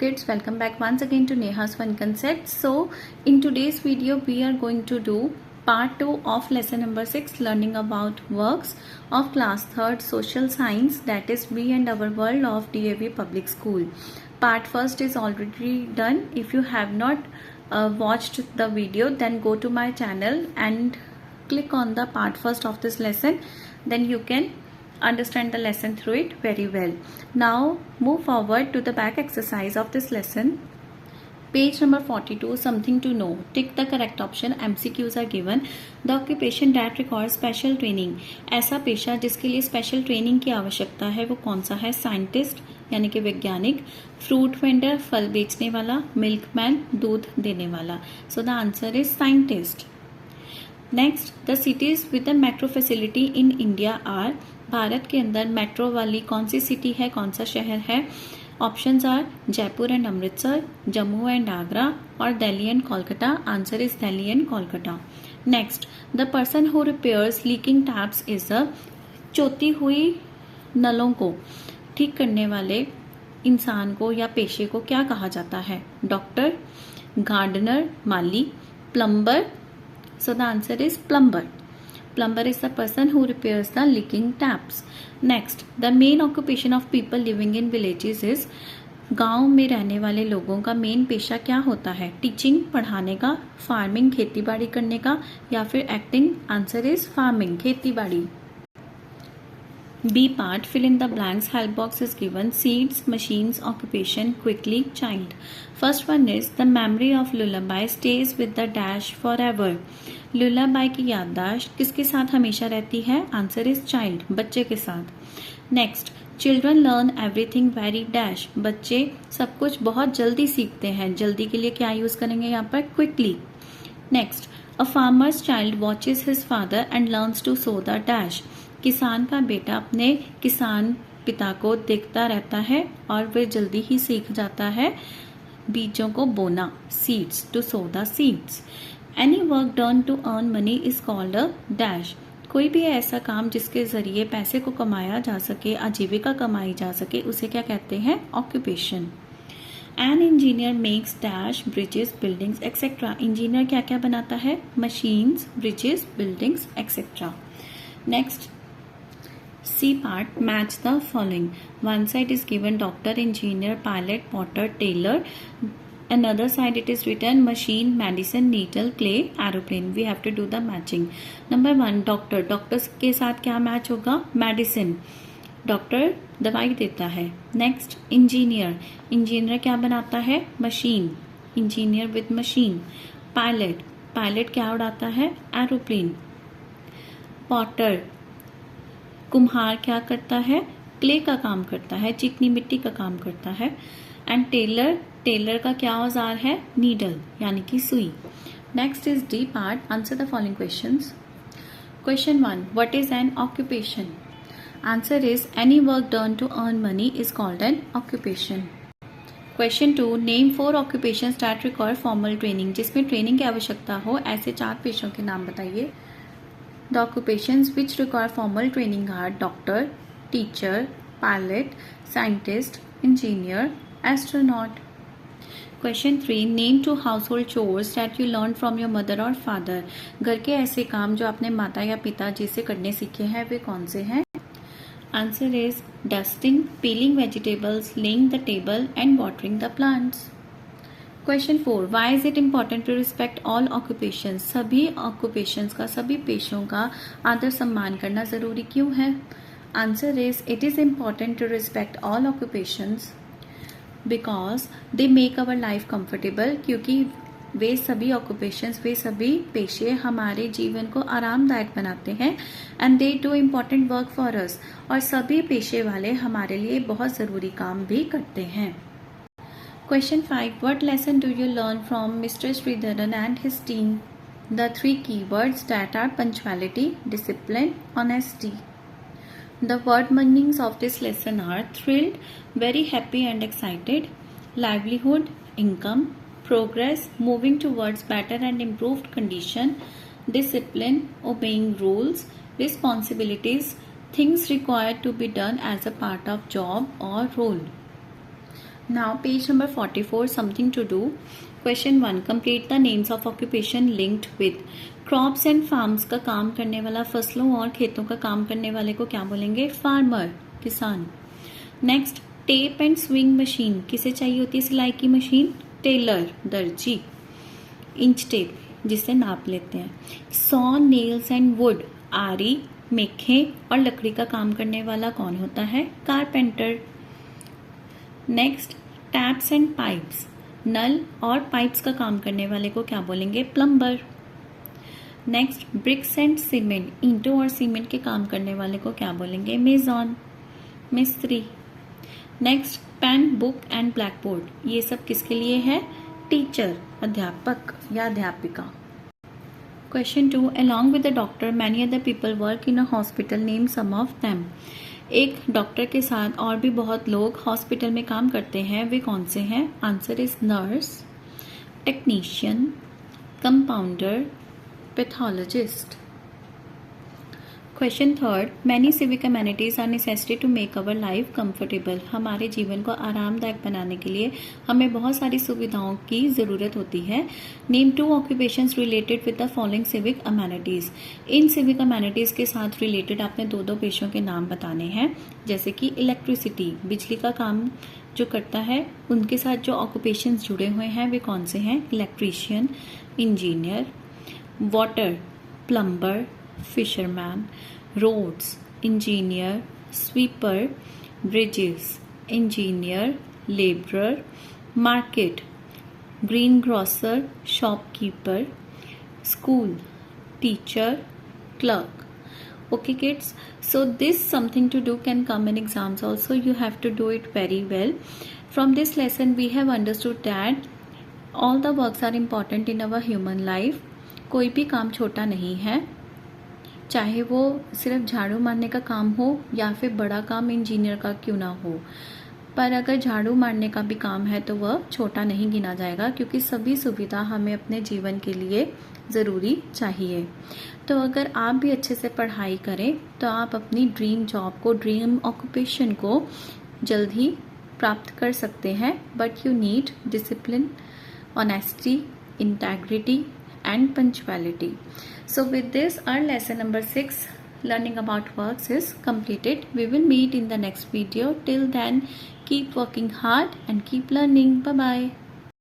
kids, welcome back once again to Neha's Fun Concepts. So in today's video we are going to do part 2 of lesson number 6, learning about works of class 3rd social science, that is We and Our World of DAV Public School. Part 1st is already done. If you have not watched the video, then go to my channel and click on the part 1st of this lesson, then you can understand the lesson through it very well. Now move forward to the back exercise of this lesson. Page number 42, something to know. Tick the correct option. MCQs are given. The occupation that requires special training. ऐसा पेशा जिसके लिए special training की आवश्यकता है वो कौन सा है? साइंटिस्ट यानी कि वैज्ञानिक, फ्रूट वेंडर फल बेचने वाला, मिल्कमैन दूध देने वाला. So the answer is scientist. Next, the cities with the metro facility in India are. Bharat के अंदर मेट्रो वाली कौन सी सिटी है, कौन सा शहर है? Options are Jaipur and Amritsar, Jammu and Agra और Delhi and Kolkata. Answer is Delhi and Kolkata. Next, the person who repairs leaking taps is a. चोती हुई नलों को ठीक करने वाले इंसान को या पेशे को क्या कहा जाता है? डॉक्टर, गार्डनर, माली, plumber. So the answer is plumber. Plumber is the person who repairs the leaking taps. Next, the main occupation of people living in villages is. गांव में रहने वाले लोगों का मेन पेशा क्या होता है? टीचिंग, पढ़ाने का, फार्मिंग, खेती बाड़ी करने का, या फिर एक्टिंग. आंसर इज फार्मिंग, खेती बाड़ी. B part, fill in the blanks. Help box is given. Seeds, machines, occupation, quickly, child. First one is the memory of lullaby stays with the dash forever. lullaby की याददाश्त किसके साथ हमेशा रहती है? Answer is child, बच्चे के साथ. Next, children learn everything very dash. बच्चे सब कुछ बहुत जल्दी सीखते हैं. जल्दी के लिए क्या यूज करेंगे यहाँ पर? Quickly. Next, a farmer's child watches his father and learns to sow the dash. किसान का बेटा अपने किसान पिता को देखता रहता है और वह जल्दी ही सीख जाता है बीजों को बोना. Seeds, to sow the seeds. Any work done to earn money is called a dash. कोई भी ऐसा काम जिसके जरिए पैसे को कमाया जा सके, आजीविका कमाई जा सके, उसे क्या कहते हैं? Occupation. An engineer makes dash bridges, buildings etcetera. Engineer क्या क्या बनाता है? Machines, bridges, buildings etcetera. Next, C part, match the following. One side is given doctor, engineer, pilot, potter, tailor. Another side it is written machine, medicine, needle, clay, aeroplane. We have to do the matching. Number 1, doctor. Doctor के साथ क्या match होगा? Medicine. Doctor दवाई देता है. Next, engineer. Engineer क्या बनाता है? Machine. Engineer with machine. Pilot. Pilot क्या उड़ाता है? एरोप्लेन. पॉटर. कुम्हार क्या करता है? क्ले का काम करता है, चिकनी मिट्टी का काम करता है. And Taylor. टेलर का क्या औजार है? नीडल यानी कि सुई. Next is D part. Answer the following questions. Question 1, what is an occupation? Answer is any work done to earn money is called an occupation. Question 2, name 4 occupations that require formal training. जिसमें training की आवश्यकता हो ऐसे 4 पेशों के नाम बताइए. The occupations which require formal training are doctor, teacher, pilot, scientist, engineer, astronaut. Question 3, name 2 household chores that you learned from your mother or father. घर के ऐसे काम जो आपने माता या पिता जी से करने सीखे हैं वे कौन से हैं? Answer is dusting, peeling vegetables, laying the table and watering the plants. Question 4, why is it important to respect all occupations? सभी occupations का, सभी पेशों का आदर सम्मान करना जरूरी क्यों है? Answer is it is important to respect all occupations because they make our life comfortable. क्योंकि वे सभी occupations, वे सभी पेशे हमारे जीवन को आरामदायक बनाते हैं. and they do important work for us. और सभी पेशे वाले हमारे लिए बहुत ज़रूरी काम भी करते हैं. Question 5, what lesson do you learn from Mr. Sridharan and his team? The 3 keywords that are punctuality, discipline, honesty. The word meanings of this lesson are thrilled, very happy and excited, livelihood, income, progress, moving towards better and improved condition, discipline, obeying rules, responsibilities, things required to be done as a part of job or role. Now page number 44, something to do. Question 1, complete the names of occupation linked with. Crops and farms का काम करने वाला, फसलों और खेतों का काम करने वाले को क्या बोलेंगे? फार्मर, किसान. Next, tape and swing machine किसे चाहिए होती है? सिलाई की मशीन. टेलर, दर्जी. इंच टेप जिससे नाप लेते हैं. सॉ, नेल्स एंड वुड, आरी, मेखें और लकड़ी का काम करने वाला कौन होता है? Carpenter. Next, taps and pipes, नल और पाइप्स का काम करने वाले को क्या बोलेंगे? Plumber. Next, bricks and cement, ईंटों और सीमेंट के काम करने वाले को क्या बोलेंगे? मेजॉन, मिस्त्री. Next, pen, book and black board, ये सब किसके लिए है? टीचर, अध्यापक या अध्यापिका. Question 2, along with the doctor many other people work in a hospital, name some of them. एक डॉक्टर के साथ और भी बहुत लोग हॉस्पिटल में काम करते हैं, वे कौन से हैं? Answer is nurse, technician, compounder, pathologist. Question 3, many civic amenities are necessary to make our life comfortable. हमारे जीवन को आरामदायक बनाने के लिए हमें बहुत सारी सुविधाओं की ज़रूरत होती है. Name 2 occupations related with the following civic amenities. In civic amenities के साथ रिलेटेड आपने दो पेशों के नाम बताने हैं, जैसे कि इलेक्ट्रिसिटी, बिजली का काम जो करता है, उनके साथ जो ऑक्यूपेशंस जुड़े हुए हैं वे कौन से हैं? Electrician, engineer. Water, plumber, fisherman. Roads, engineer, sweeper. Bridges, engineer, labourer. Market, greengrocer, shopkeeper. School, teacher, clerk. Okay kids, so this something to do can come in exams also. You have to do it very well. From this lesson we have understood that all the works are important in our human life. कोई भी काम छोटा नहीं है, चाहे वो सिर्फ झाड़ू मारने का काम हो या फिर बड़ा काम इंजीनियर का क्यों ना हो, पर अगर झाड़ू मारने का भी काम है तो वह छोटा नहीं गिना जाएगा, क्योंकि सभी सुविधा हमें अपने जीवन के लिए ज़रूरी चाहिए. तो अगर आप भी अच्छे से पढ़ाई करें तो आप अपनी ड्रीम जॉब को, ड्रीम ऑक्यूपेशन को जल्द ही प्राप्त कर सकते हैं. But you need discipline, honesty, integrity and punctuality. So with this our lesson number 6 learning about works is completed. We will meet in the next video. Till then keep working hard and keep learning. Bye bye.